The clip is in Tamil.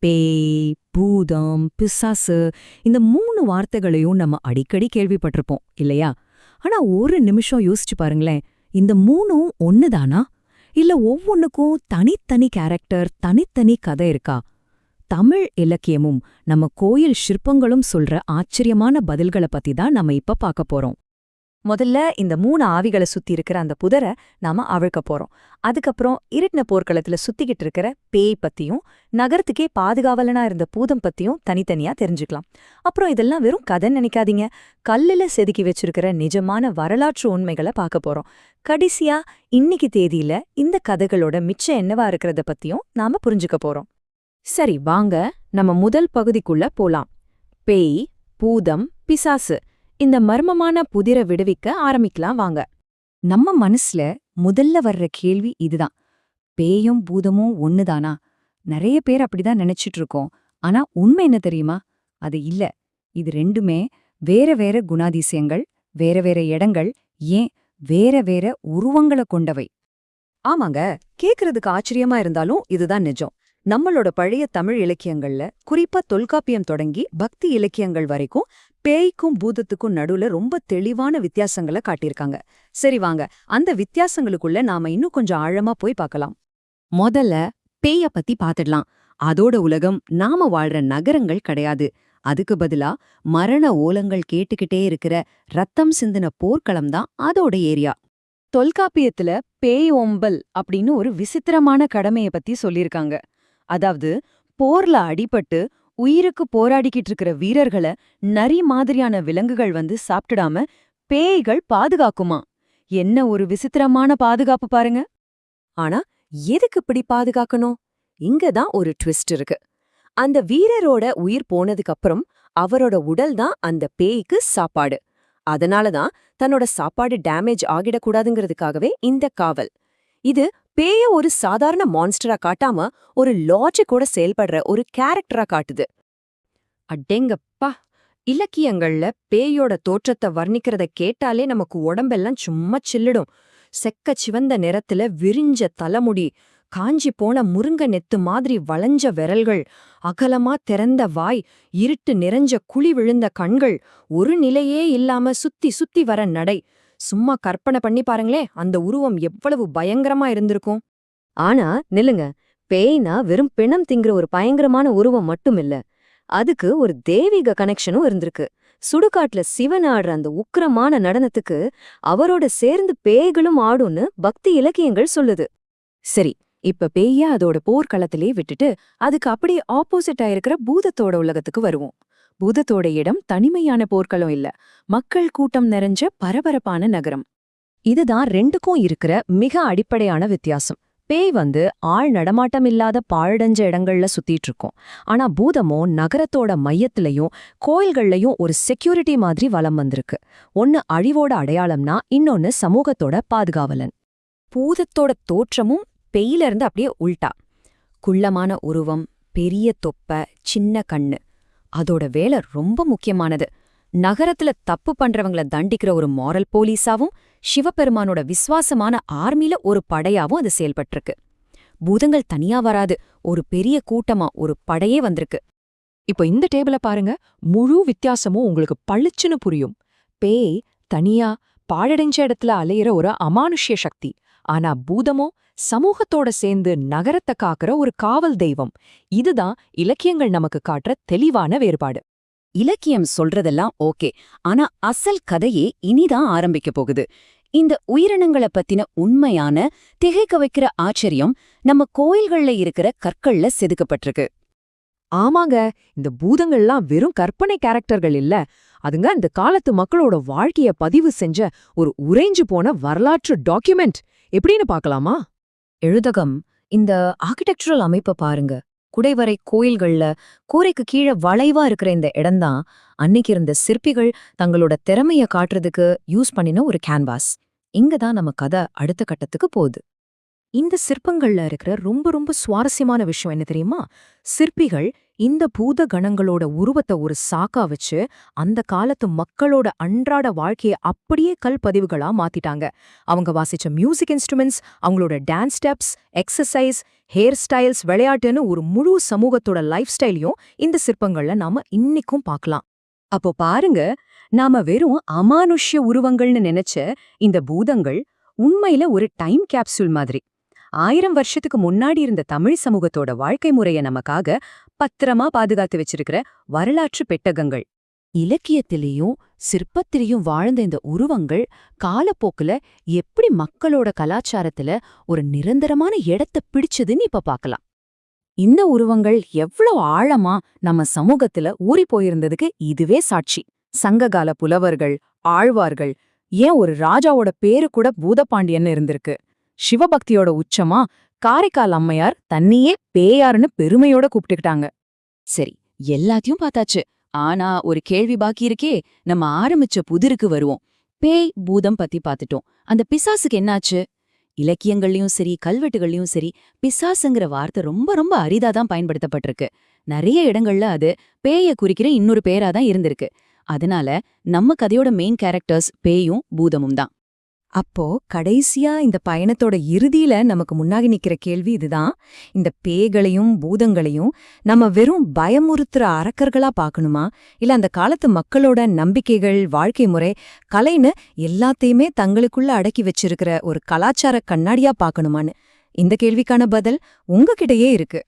பேய், பூதம், பிசாசு இந்த 3 வார்த்தைகளையும் நம்ம அடிக்கடி கேள்விப்பட்டிருப்போம் இல்லையா? ஆனா ஒரு நிமிஷம் யோசிச்சு பாருங்களேன், இந்த 3ம் ஒண்ணுதானா? இல்ல ஒவ்வொன்னுக்கும் தனித்தனி கேரக்டர், தனித்தனி கதை இருக்கா? தமிழ் இலக்கியமும் நம்ம கோயில் சிற்பங்களும் சொல்ற ஆச்சரியமான பதில்களை பத்தி தான் நம்ம இப்ப பார்க்க போறோம். முதல்ல இந்த 3 ஆவிகளை சுத்தி இருக்கிற அந்த புதரை நாம அவிழ்க்க போறோம். அதுக்கப்புறம் இருட்டின போர்க்களத்துல சுத்திக்கிட்டு இருக்கிற பேய் பத்தியும், நகரத்துக்கே பாதுகாவலனா இருந்த பூதம் பத்தியும் தனித்தனியா தெரிஞ்சுக்கலாம். அப்புறம் இதெல்லாம் வெறும் கதைன்னு நினைக்காதீங்க, கல்லுல செதுக்கி வச்சிருக்கிற நிஜமான வரலாற்று உண்மைகளை பார்க்க போறோம். கடைசியா இன்னைக்கு தேதியில இந்த கதைகளோட மிச்சம் என்னவா இருக்கிறத பத்தியும் நாம புரிஞ்சுக்க போறோம். சரி, வாங்க நம்ம முதல் பகுதிக்குள்ள போலாம். பேய், பூதம், பிசாசு இந்த மர்மமான புதிரை விடுவிக்க ஆரம்பிக்கலாம் வாங்க. நம்ம மனசுல முதல்ல வர்ற கேள்வி இதுதான், பேயும் பூதமும் ஒண்ணுதானா? நிறைய பேர் அப்படிதான் நினைச்சிட்டு இருக்கோம். ஆனா உண்மை என்ன தெரியுமா? அது இல்ல. இது ரெண்டுமே வேற வேற குணாதிசயங்கள், வேற வேற இடங்கள், ஏன் வேற வேற உருவங்களை கொண்டவை. ஆமாங்க, கேக்குறதுக்கு ஆச்சரியமா இருந்தாலும் இதுதான் நிஜம். நம்மளோட பழைய தமிழ் இலக்கியங்கள்ல, குறிப்பா தொல்காப்பியம் தொடங்கி பக்தி இலக்கியங்கள் வரைக்கும் பேய்க்கும் பூதத்துக்கும் நடுவுல ரொம்ப தெளிவான வித்தியாசங்களை காட்டியிருக்காங்க. சரி வாங்க, அந்த வித்தியாசங்களுக்குள்ள நாம இன்னும் கொஞ்சம் ஆழமா போய் பார்க்கலாம். முதல்ல பேய பத்தி பாத்துடலாம். அதோட உலகம் நாம வாழ்ற நகரங்கள் கிடையாது. அதுக்கு பதிலா மரண ஓலங்கள் கேட்டுக்கிட்டே இருக்கிற ரத்தம் சிந்தின போர்க்களம் தான் அதோட ஏரியா. தொல்காப்பியத்துல பேய் ஓம்பல் அப்படின்னு ஒரு விசித்திரமான கடமைய பத்தி சொல்லியிருக்காங்க. அதாவது போர்ல அடிபட்டு உயிருக்கு போராடிக்கிட்டு இருக்கிற வீரர்களை நரி மாதிரியான விலங்குகள் வந்து சாப்பிட்டுடாம பேய்கள் பாதுகாக்குமா. என்ன ஒரு விசித்திரமான பாதுகாப்பு பாருங்க. ஆனா எதுக்கு இப்படி பாதுகாக்கணும்? இங்கதான் ஒரு ட்விஸ்ட் இருக்கு. அந்த வீரரோட உயிர் போனதுக்கு அப்புறம் அவரோட உடல் தான் அந்த பேய்க்கு சாப்பாடு. அதனாலதான் தன்னோட சாப்பாடு டேமேஜ் ஆகிடக்கூடாதுங்கிறதுக்காகவே இந்த காவல். இது பேய ஒரு சாதாரண மான்ஸ்டரா காட்டாம ஒரு லாஜிக்கோட செயல்படுற ஒரு கேரக்டரா காட்டுது. அடேங்கப்பா! இலக்கியங்கள்ல பேயோட தோற்றத்தை வர்ணிக்கிறத கேட்டாலே நமக்கு உடம்பெல்லாம் சும்மா சில்லிடும். செக்க சிவந்த நிறத்துல விரிஞ்ச தலைமுடி, காஞ்சி போன முருங்க நெத்து மாதிரி வளைஞ்ச விரல்கள், அகலமா திறந்த வாய், இருட்டு நிறைஞ்ச குழி விழுந்த கண்கள், ஒரு நிலையே இல்லாம சுத்தி சுத்தி வர நடை. சும்மா கற்பனை பண்ணி பாருங்களேன், அந்த உருவம் எவ்வளவு பயங்கரமா இருந்திருக்கும். ஆனா நில்லுங்க, பேய்னா வெறும் பிணம் திங்கிற ஒரு பயங்கரமான உருவம் மட்டும் இல்ல, அதுக்கு ஒரு தெய்வீக கனெக்ஷனும் இருந்திருக்கு. சுடுகாட்டுல சிவன் ஆடுற அந்த உக்கிரமான நடனத்துக்கு அவரோட சேர்ந்து பேய்களும் ஆடும்னு பக்தி இலக்கியங்கள் சொல்லுது. சரி, இப்ப பேய அதோட போர்க்களத்திலே விட்டுட்டு அதுக்கு அப்படியே ஆப்போசிட்டா இருக்கிற பூதத்தோட உலகத்துக்கு வருவோம். பூதத்தோட இடம் தனிமையான போர்க்களம் இல்ல, மக்கள் கூட்டம் நிறைஞ்ச பரபரப்பான நகரம். இதுதான் ரெண்டுக்கும் இருக்கிற மிக அடிப்படையான வித்தியாசம். பேய் வந்து ஆள் நடமாட்டம் இல்லாத பாழடைஞ்ச இடங்கள்ல சுத்திட்டு இருக்கும். ஆனா பூதமோ நகரத்தோட மையத்திலையும் கோயில்கள்லயும் ஒரு செக்யூரிட்டி மாதிரி வலம் வந்திருக்கு. ஒன்னு அழிவோட அடையாளம்னா, இன்னொன்னு சமூகத்தோட பாதுகாவலன். பூதத்தோட தோற்றமும் பேயில இருந்து அப்படியே உல்டா. குள்ளமான உருவம், பெரிய தொப்பை, சின்ன கண்ணு. அதோட வேலை ரொம்ப முக்கியமானது. நகரத்துல தப்பு பண்றவங்கள தண்டிக்கிற ஒரு மாரல் போலீஸாவும், சிவபெருமானோட விசுவாசமான ஆர்மில ஒரு படையாவும் அது செயல்பட்டிருக்கு. பூதங்கள் தனியா வராது, ஒரு பெரிய கூட்டமா ஒரு படையே வந்திருக்கு. இப்போ இந்த டேபிள பாருங்க, முழு வித்தியாசமும் உங்களுக்கு பளிச்சுன்னு புரியும். பேய் தனியா பாழடைஞ்ச இடத்துல அலையிற ஒரு அமானுஷ்ய சக்தி. ஆனா பூதமோ சமூகத்தோட சேர்ந்து நகரத்தை காக்கிற ஒரு காவல் தெய்வம். இதுதான் இலக்கியங்கள் நமக்கு காட்டுற தெளிவான வேறுபாடு. இலக்கியம் சொல்றதெல்லாம் ஓகே, ஆனா அசல் கதையே இனிதான் ஆரம்பிக்க போகுது. இந்த உயிரினங்களை பத்தின உண்மையான திகைக்க வைக்கிற ஆச்சரியம் நம்ம கோயில்கள்ல இருக்கிற கற்கள்ல செதுக்கப்பட்டிருக்கு. ஆமாங்க, இந்த பூதங்கள்லாம் வெறும் கற்பனை கேரக்டர்கள் இல்ல, அதுங்க இந்த காலத்து மக்களோட வாழ்க்கைய பதிவு செஞ்ச ஒரு உறைஞ்சு போன வரலாற்று டாக்குமெண்ட். எப்படின்னு பார்க்கலாமா? எழுதகம், இந்த ஆர்கிடெக்சரல் அமைப்பை பாருங்க. குடைவரை கோயில்கள்ல கூரைக்கு கீழே வளைவா இருக்கிற இந்த இடம்தான் அன்னைக்கு இருந்த சிற்பிகள் தங்களோட திறமைய காட்டுறதுக்கு யூஸ் பண்ணின ஒரு கேன்வாஸ். இங்கதான் நம்ம கதை அடுத்த கட்டத்துக்கு போகுது. இந்த சிற்பங்கள்ல இருக்கிற ரொம்ப ரொம்ப சுவாரஸ்யமான விஷயம் என்ன தெரியுமா? சிற்பிகள் இந்த பூத கணங்களோட உருவத்தை ஒரு சாக்கா வச்சு அந்த காலத்து மக்களோட அன்றாட வாழ்க்கைய அப்படியே கல்பதிவுகளா மாத்திட்டாங்க. அவங்க வாசிச்ச மியூசிக் இன்ஸ்ட்ருமெண்ட்ஸ், அவங்களோட dance steps, exercise, hair styles, விளையாட்டுன்னு ஒரு முழு சமூகத்தோட லைஃப் ஸ்டைலையும் இந்த சிற்பங்கள்ல நாம இன்னிக்கும் பார்க்கலாம். அப்போ பாருங்க, நாம வெறும் அமானுஷ்ய உருவங்கள்னு நினைச்ச இந்த பூதங்கள் உண்மையில ஒரு டைம் கேப்சூல் மாதிரி. 1000 வருஷத்துக்கு முன்னாடி இருந்த தமிழ் சமூகத்தோட வாழ்க்கை முறைய நமக்காக பத்திரமா பாதுகாத்து வச்சிருக்கிற வரலாற்று பெட்டகங்கள். இலக்கியத்திலேயும் சிற்பத்திலையும் வாழ்ந்த இந்த உருவங்கள் காலப்போக்குல எப்படி மக்களோட கலாச்சாரத்துல ஒரு நிரந்தரமான இடத்தை பிடிச்சதுன்னு இப்ப பார்க்கலாம். இந்த உருவங்கள் எவ்வளவு ஆழமா நம்ம சமூகத்துல ஊறி போயிருந்ததுக்கு இதுவே சாட்சி. சங்ககால புலவர்கள், ஆழ்வார்கள், ஏன் ஒரு ராஜாவோட பேரு கூட பூதபாண்டியன்னு இருந்திருக்கு. சிவபக்தியோட உச்சமா காரைக்கால் அம்மையார் தன்னையே பேயாருன்னு பெருமையோட கூப்பிட்டுக்கிட்டாங்க. சரி, எல்லாத்தையும் பார்த்தாச்சு. ஆனா ஒரு கேள்வி பாக்கி இருக்கே. நம்ம ஆரம்பிச்ச புதிருக்கு வருவோம். பேய் பூதம் பத்தி பார்த்துட்டோம். அந்த பிசாசுக்கு என்னாச்சு? இலக்கியங்கள்லயும் சரி, கல்வெட்டுகள்லயும் சரி, பிசாசுங்கிற வார்த்தை ரொம்ப ரொம்ப அரிதாதான் பயன்படுத்தப்பட்டிருக்கு. நிறைய இடங்கள்ல அது பேய குறிக்கிற இன்னொரு பேராதான் இருந்திருக்கு. அதனால நம்ம கதையோட மெயின் கேரக்டர்ஸ் பேயும் பூதமும் தான். அப்போ கடைசியா இந்த பயணத்தோட இறுதியில நமக்கு முன்னாடி நிக்கிற கேள்வி இதுதான். இந்த பேய்களையும் பூதங்களையும் நம்ம வெறும் பயமுறுத்துற அரக்கர்களா பார்க்கணுமா, இல்ல அந்த காலத்து மக்களோட நம்பிக்கைகள், வாழ்க்கை முறை, கலைன்னு எல்லாத்தையுமே தங்களுக்குள்ள அடக்கி வச்சிருக்கிற ஒரு கலாச்சார கண்ணாடியா பார்க்கணுமான்னு? இந்த கேள்விக்கான பதில் உங்ககிட்டயே இருக்கு.